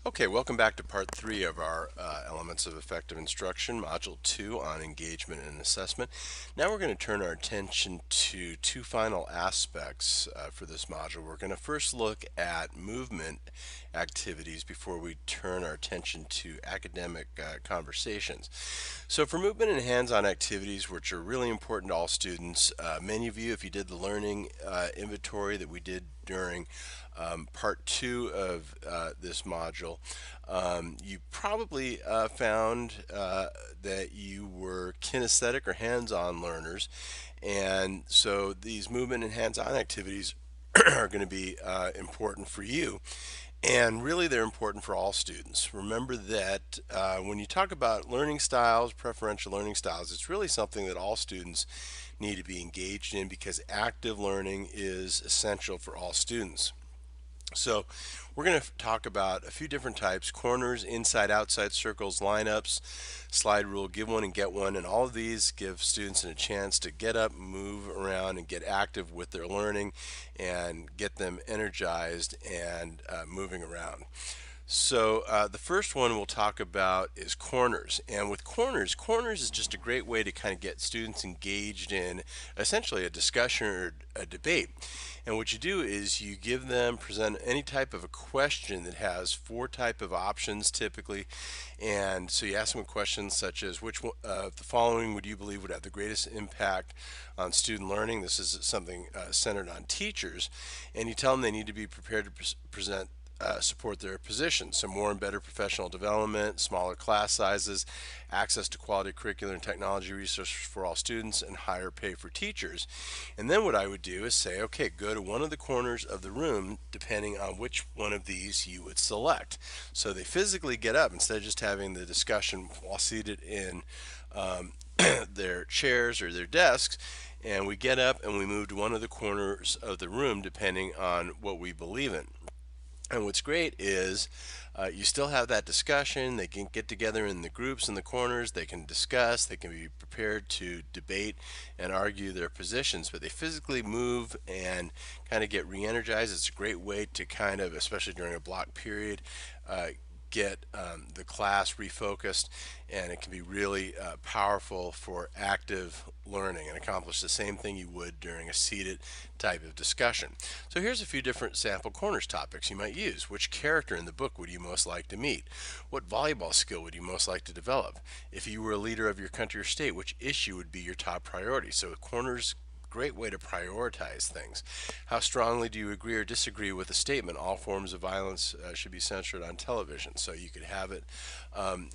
Okay, welcome back to part 3 of our Elements of Effective Instruction, Module 2 on Engagement and Assessment. Now we're going to turn our attention to two final aspects for this module. We're going to first look at movement activities before we turn our attention to academic conversations. So for movement and hands-on activities, which are really important to all students, many of you, if you did the learning inventory that we did during part 2 of this module, you probably found that you were kinesthetic or hands-on learners, and so these movement and hands-on activities are going to be important for you. And really, they're important for all students. Remember that when you talk about learning styles, preferential learning styles, it's really something that all students need to be engaged in because active learning is essential for all students. So we're going to talk about a few different types: corners, inside, outside circles, lineups, slide rule, give one and get one, and all of these give students a chance to get up, move around, and get active with their learning and get them energized and moving around. So the first one we'll talk about is corners. And with corners is just a great way to kind of get students engaged in essentially a discussion or a debate. And what you do is you give them, present any type of a question that has four type of options typically. And so you ask them questions such as, which one of the following would you believe would have the greatest impact on student learning? This is something centered on teachers. And you tell them they need to be prepared to present support their position. So more and better professional development, smaller class sizes, access to quality curricular and technology resources for all students, and higher pay for teachers. And then what I would do is say, okay, go to one of the corners of the room depending on which one of these you would select. So they physically get up instead of just having the discussion while seated in their chairs or their desks, and we get up and we move to one of the corners of the room depending on what we believe in. And what's great is you still have that discussion. They can get together in the groups in the corners. They can discuss. They can be prepared to debate and argue their positions. But they physically move and kind of get re-energized. It's a great way to kind of, especially during a block period, get the class refocused, and it can be really powerful for active learning and accomplish the same thing you would during a seated type of discussion. So here's a few different sample corners topics you might use. Which character in the book would you most like to meet? What volleyball skill would you most like to develop? If you were a leader of your country or state, which issue would be your top priority? So corners, great way to prioritize things. How strongly do you agree or disagree with the statement, all forms of violence should be censored on television? So you could have it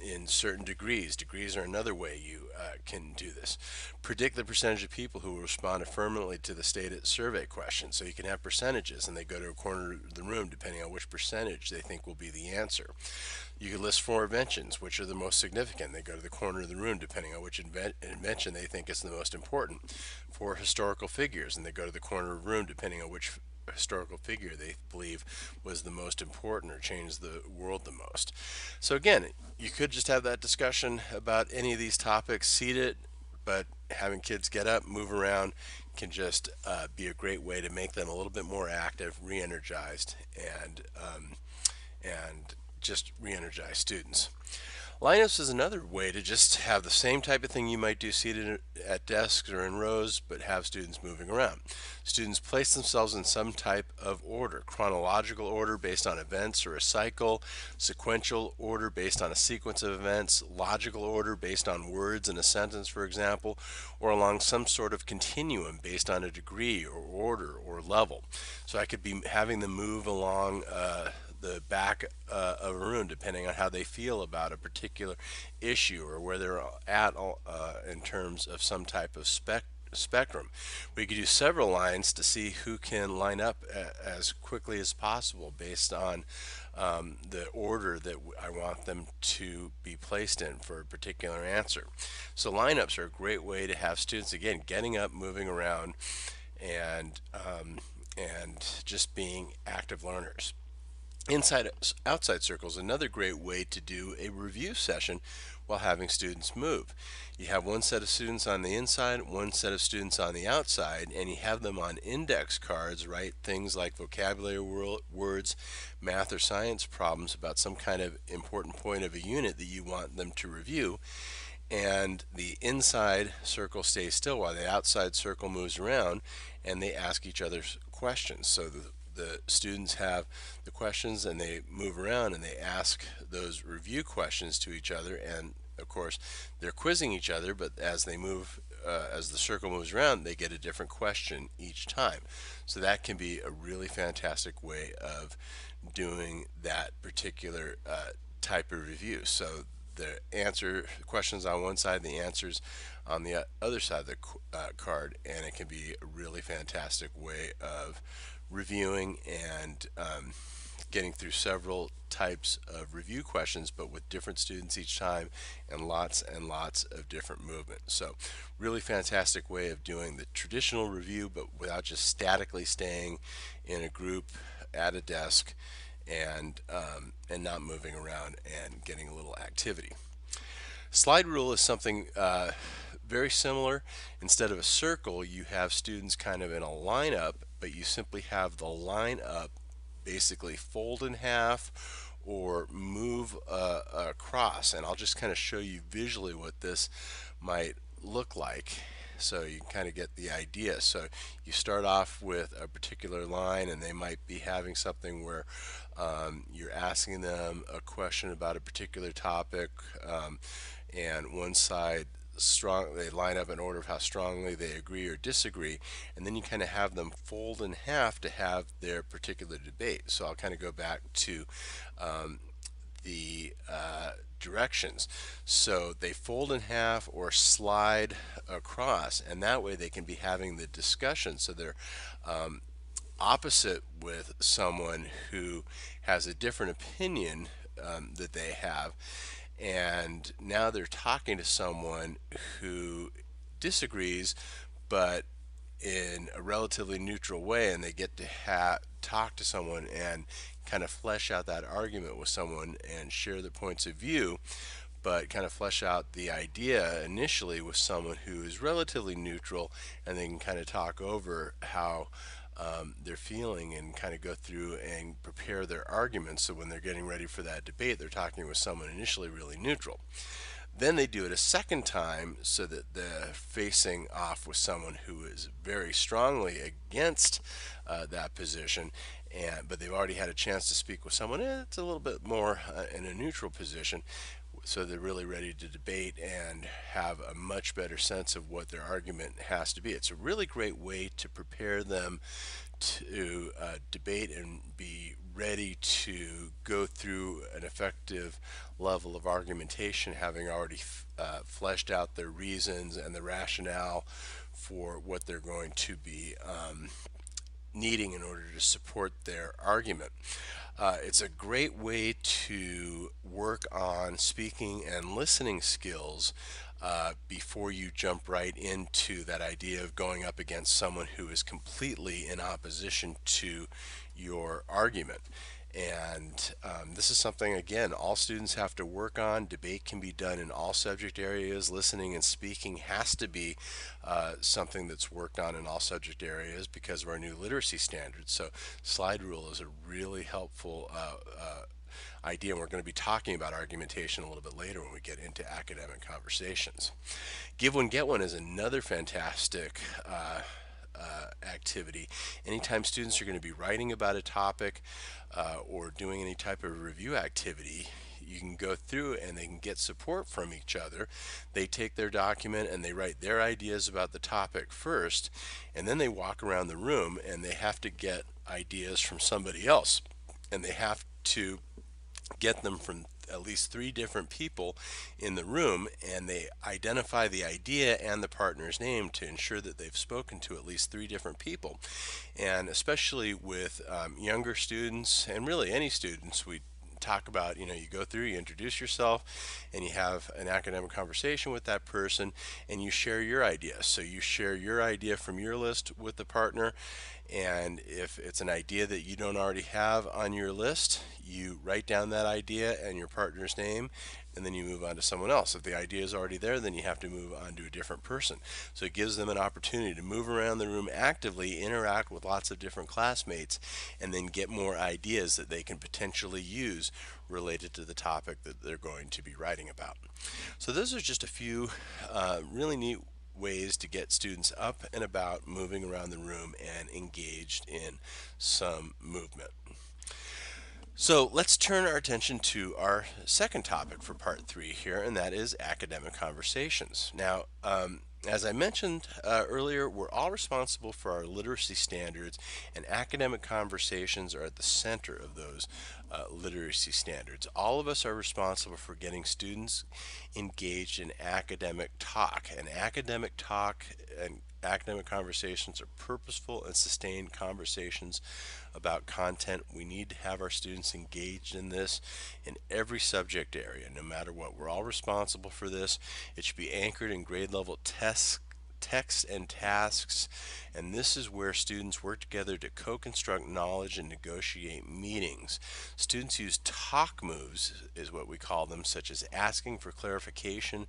in certain degrees. Degrees are another way you can do this. Predict the percentage of people who will respond affirmatively to the stated survey question. So you can have percentages, and they go to a corner of the room depending on which percentage they think will be the answer. You could list four inventions, which are the most significant. They go to the corner of the room depending on which invention they think is the most important. Four historical figures, and they go to the corner of the room depending on which historical figure they believe was the most important or changed the world the most. So again, you could just have that discussion about any of these topics seated, but having kids get up, move around can just be a great way to make them a little bit more active, re-energized, and just re-energize students. Lineups is another way to just have the same type of thing you might do seated at desks or in rows, but have students moving around. Students place themselves in some type of order: chronological order based on events or a cycle, sequential order based on a sequence of events, logical order based on words in a sentence, for example, or along some sort of continuum based on a degree or order or level. So I could be having them move along the back of a room depending on how they feel about a particular issue or where they're at in terms of some type of spectrum. We could use several lines to see who can line up as quickly as possible based on the order that I want them to be placed in for a particular answer. So lineups are a great way to have students, again, getting up, moving around, and just being active learners. Inside outside circles, another great way to do a review session while having students move. You have one set of students on the inside, one set of students on the outside, and you have them on index cards write things like vocabulary words, math or science problems about some kind of important point of a unit that you want them to review. And the inside circle stays still while the outside circle moves around, and they ask each other questions. So the students have the questions and they move around and they ask those review questions to each other, and of course they're quizzing each other, but as they move as the circle moves around, they get a different question each time. So that can be a really fantastic way of doing that particular type of review. So the questions on one side, the answers on the other side of the card, and it can be a really fantastic way of reviewing and getting through several types of review questions, but with different students each time and lots of different movements. So really fantastic way of doing the traditional review, but without just statically staying in a group at a desk and not moving around and getting a little activity. Slide rule is something very similar. Instead of a circle, you have students kind of in a lineup, but you simply have the lineup basically fold in half or move across. And I'll just kind of show you visually what this might look like, so you can kind of get the idea. So you start off with a particular line, and they might be having something where you're asking them a question about a particular topic, and one side they line up in order of how strongly they agree or disagree, and then you kind of have them fold in half to have their particular debate. So I'll kind of go back to the directions. So they fold in half or slide across, and that way they can be having the discussion. So they're opposite with someone who has a different opinion that they have, and now they're talking to someone who disagrees, but in a relatively neutral way, and they get to talk to someone and kind of flesh out that argument with someone and share their points of view, but kind of flesh out the idea initially with someone who is relatively neutral, and they can kind of talk over how they're feeling and kind of go through and prepare their arguments. So when they're getting ready for that debate, they're talking with someone initially really neutral. Then they do it a second time so that they're facing off with someone who is very strongly against that position, but they've already had a chance to speak with someone it's a little bit more in a neutral position. So they're really ready to debate and have a much better sense of what their argument has to be. It's a really great way to prepare them to debate and be ready to go through an effective level of argumentation, having already fleshed out their reasons and the rationale for what they're going to be needing in order to support their argument. It's a great way to work on speaking and listening skills before you jump right into that idea of going up against someone who is completely in opposition to your argument. And this is something, again, all students have to work on. Debate can be done in all subject areas. Listening and speaking has to be something that's worked on in all subject areas because of our new literacy standards. So slide rule is a really helpful idea, and we're going to be talking about argumentation a little bit later when we get into academic conversations. Give one, get one is another fantastic activity. Anytime students are going to be writing about a topic or doing any type of review activity, you can go through and they can get support from each other. They take their document and they write their ideas about the topic first, and then they walk around the room and they have to get ideas from somebody else, and they have to get them from at least 3 different people in the room, and they identify the idea and the partner's name to ensure that they've spoken to at least 3 different people. And especially with younger students, and really any students, we talk about, you go through, you introduce yourself, and you have an academic conversation with that person, and you share your idea. So you share your idea from your list with the partner, And if it's an idea that you don't already have on your list, you write down that idea and your partner's name, and then you move on to someone else. If the idea is already there, then you have to move on to a different person. So it gives them an opportunity to move around the room actively, interact with lots of different classmates, and then get more ideas that they can potentially use related to the topic that they're going to be writing about. So those are just a few really neat ways to get students up and about, moving around the room, and engaged in some movement. So let's turn our attention to our second topic for part three here, and that is academic conversations. Now, as I mentioned earlier, we're all responsible for our literacy standards, and academic conversations are at the center of those literacy standards. All of us are responsible for getting students engaged in academic talk, and academic conversations are purposeful and sustained conversations about content. We need to have our students engaged in this in every subject area, no matter what. We're all responsible for this. It should be anchored in grade level texts and tasks, and this is where students work together to co-construct knowledge and negotiate meanings. Students use talk moves, is what we call them, such as asking for clarification,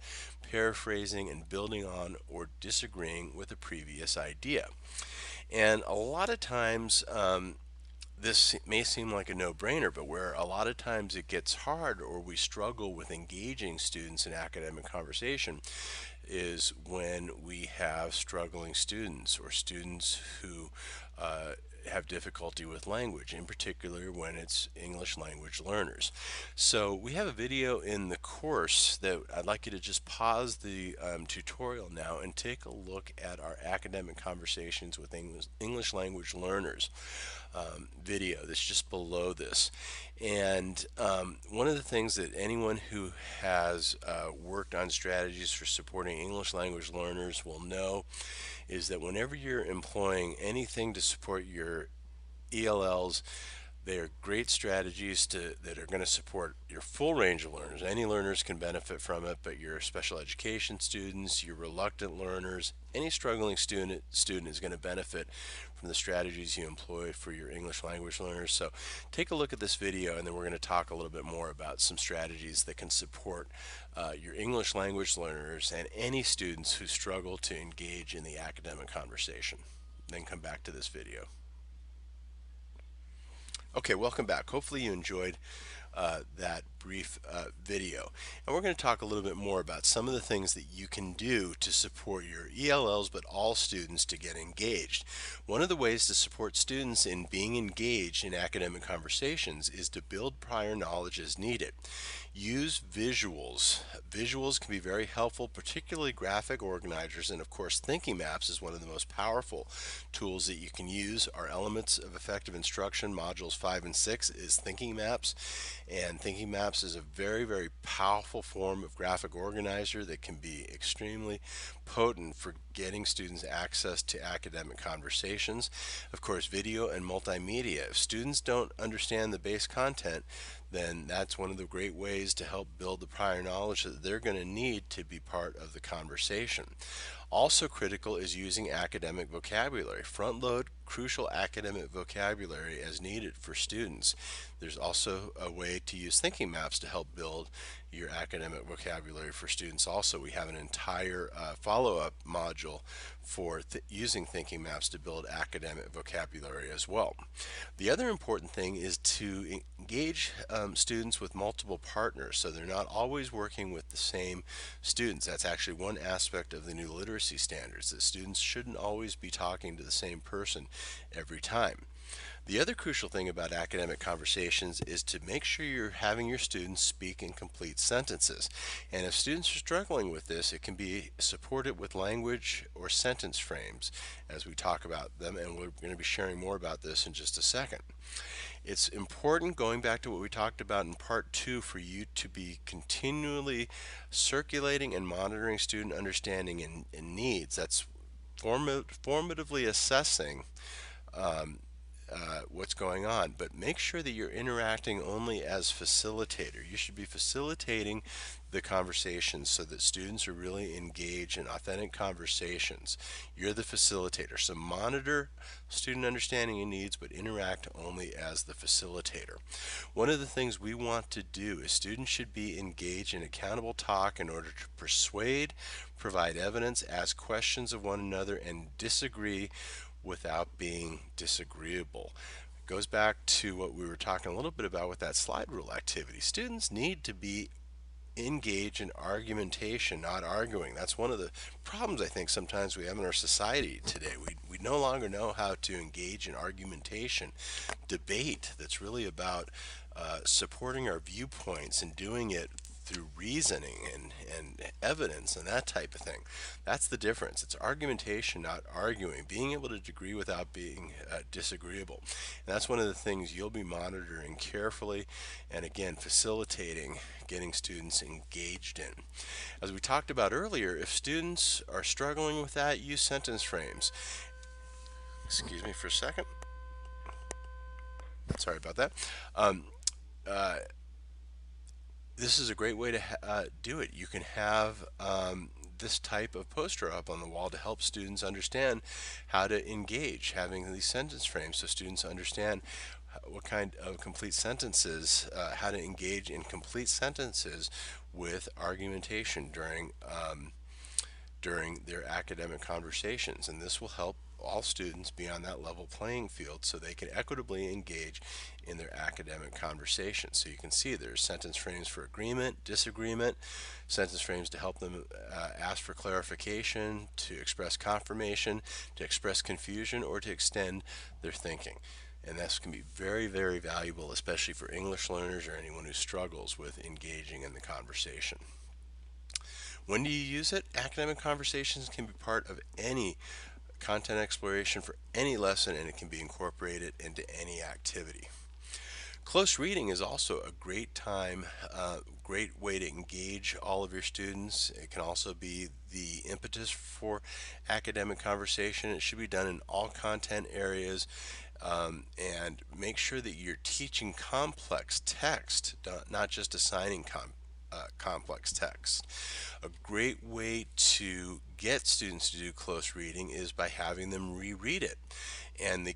paraphrasing, and building on or disagreeing with a previous idea. And a lot of times, this may seem like a no-brainer, but where a lot of times it gets hard or we struggle with engaging students in academic conversation is when we have struggling students or students who have difficulty with language, in particular when it's English language learners. So we have a video in the course that I'd like you to just pause the tutorial now and take a look at our academic conversations with English language learners video that's just below this. And one of the things that anyone who has worked on strategies for supporting English language learners will know is that whenever you're employing anything to support your ELLs, they are great strategies that are going to support your full range of learners. Any learners can benefit from it, but your special education students, your reluctant learners, any struggling student is going to benefit from the strategies you employ for your English language learners. So take a look at this video, and then we're going to talk a little bit more about some strategies that can support your English language learners and any students who struggle to engage in the academic conversation. Then come back to this video. Okay, welcome back. Hopefully you enjoyed that brief video. And we're going to talk a little bit more about some of the things that you can do to support your ELLs, but all students to get engaged. One of the ways to support students in being engaged in academic conversations is to build prior knowledge as needed. Use visuals. Visuals can be very helpful, particularly graphic organizers, and of course thinking maps is one of the most powerful tools that you can use. Our Elements of Effective Instruction modules 5 and 6 is thinking maps, and thinking maps is a very, very powerful form of graphic organizer that can be extremely potent for getting students access to academic conversations. Of course, video and multimedia. If students don't understand the base content, then that's one of the great ways to help build the prior knowledge that they're going to need to be part of the conversation. Also critical is using academic vocabulary. Front load crucial academic vocabulary as needed for students. There's also a way to use thinking maps to help build your academic vocabulary for students. Also, we have an entire follow-up module for using thinking maps to build academic vocabulary as well. The other important thing is to engage students with multiple partners, so they're not always working with the same students. That's actually one aspect of the new literacy standards, that students shouldn't always be talking to the same person every time. The other crucial thing about academic conversations is to make sure you're having your students speak in complete sentences. And if students are struggling with this, it can be supported with language or sentence frames as we talk about them, and we're going to be sharing more about this in just a second. It's important, going back to what we talked about in part 2, for you to be continually circulating and monitoring student understanding and needs. That's formatively assessing what's going on, but make sure that you're interacting only as facilitator. You should be facilitating the conversations so that students are really engaged in authentic conversations. You're the facilitator, so monitor student understanding and needs, but interact only as the facilitator. One of the things we want to do is students should be engaged in accountable talk in order to persuade, provide evidence, ask questions of one another, and disagree without being disagreeable. It goes back to what we were talking a little bit about with that slide rule activity. Students need to be engaged in argumentation, not arguing. That's one of the problems I think sometimes we have in our society today. We no longer know how to engage in argumentation, debate that's really about supporting our viewpoints and doing it through reasoning and evidence and that type of thing. That's the difference. It's argumentation, not arguing. Being able to agree without being disagreeable. And that's one of the things you'll be monitoring carefully and again facilitating getting students engaged in. As we talked about earlier, if students are struggling with that, use sentence frames. Excuse me for a second. Sorry about that. Uh, this is a great way to do it. You can have this type of poster up on the wall to help students understand how to engage, having these sentence frames so students understand what kind of complete sentences, how to engage in complete sentences with argumentation during their academic conversations. And this will help all students be on that level playing field so they can equitably engage in their academic conversations. So you can see there's sentence frames for agreement, disagreement, sentence frames to help them ask for clarification, to express confirmation, to express confusion, or to extend their thinking. And this can be very, very valuable, especially for English learners or anyone who struggles with engaging in the conversation. When do you use it? Academic conversations can be part of any content exploration for any lesson, and it can be incorporated into any activity. Close reading is also a great time, great way to engage all of your students. It can also be the impetus for academic conversation. It should be done in all content areas. And make sure that you're teaching complex text, not just assigning complex text. A great way to get students to do close reading is by having them reread it. And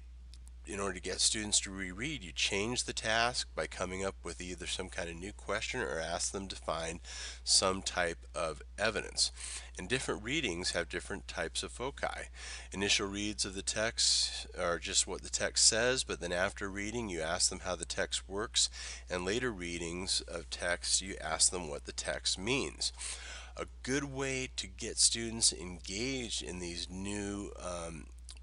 in order to get students to reread, you change the task by coming up with either some kind of new question or ask them to find some type of evidence. And different readings have different types of foci. Initial reads of the text are just what the text says, but then after reading you ask them how the text works, and later readings of text you ask them what the text means. A good way to get students engaged in these new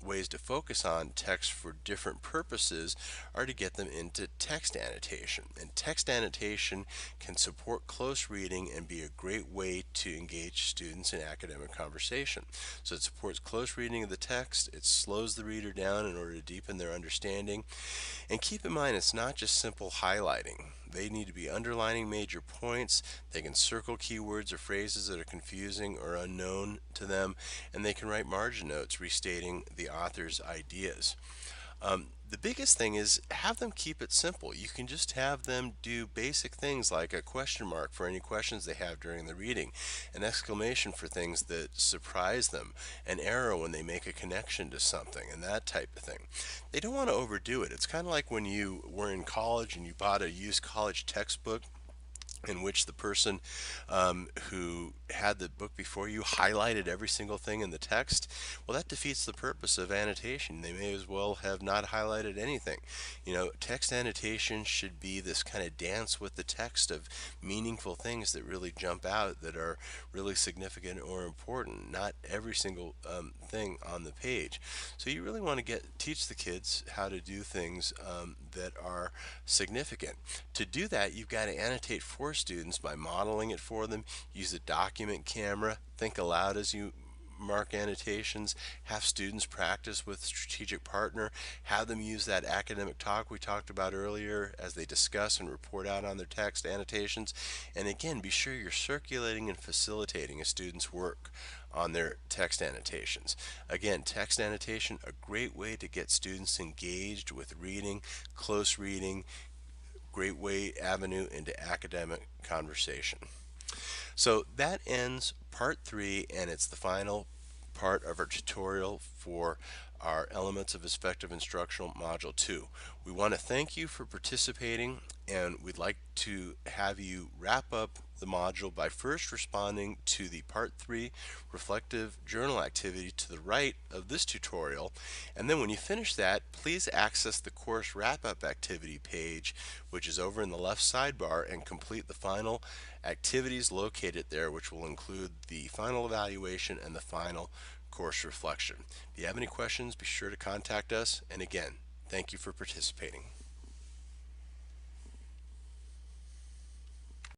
ways to focus on text for different purposes are to get them into text annotation. And text annotation can support close reading and be a great way to engage students in academic conversation. So it supports close reading of the text, it slows the reader down in order to deepen their understanding. And keep in mind, it's not just simple highlighting. They need to be underlining major points. They can circle keywords or phrases that are confusing or unknown to them, and they can write margin notes restating the author's ideas. The biggest thing is have them keep it simple. You can just have them do basic things like a question mark for any questions they have during the reading, an exclamation for things that surprise them, an arrow when they make a connection to something, and that type of thing. They don't want to overdo it. It's kind of like when you were in college and you bought a used college textbook in which the person who had the book before you highlighted every single thing in the text. Well, that defeats the purpose of annotation. They may as well have not highlighted anything. You know, text annotation should be this kind of dance with the text of meaningful things that really jump out, that are really significant or important, not every single thing on the page. So you really want to teach the kids how to do things that are significant. To do that, you've got to annotate for students by modeling it for them. Use a document camera. Think aloud as you mark annotations, have students practice with strategic partner, have them use that academic talk we talked about earlier as they discuss and report out on their text annotations. And again, be sure you're circulating and facilitating a student's work on their text annotations. Again, text annotation, a great way to get students engaged with reading, close reading, great way avenue into academic conversation. So that ends part 3, and it's the final part of our tutorial for our Elements of Effective Instructional Module 2. We want to thank you for participating, and we'd like to have you wrap up the module by first responding to the part 3 reflective journal activity to the right of this tutorial, and then when you finish that, please access the course wrap-up activity page, which is over in the left sidebar, and complete the final activities located there, which will include the final evaluation and the final course reflection. If you have any questions, be sure to contact us, and again, thank you for participating.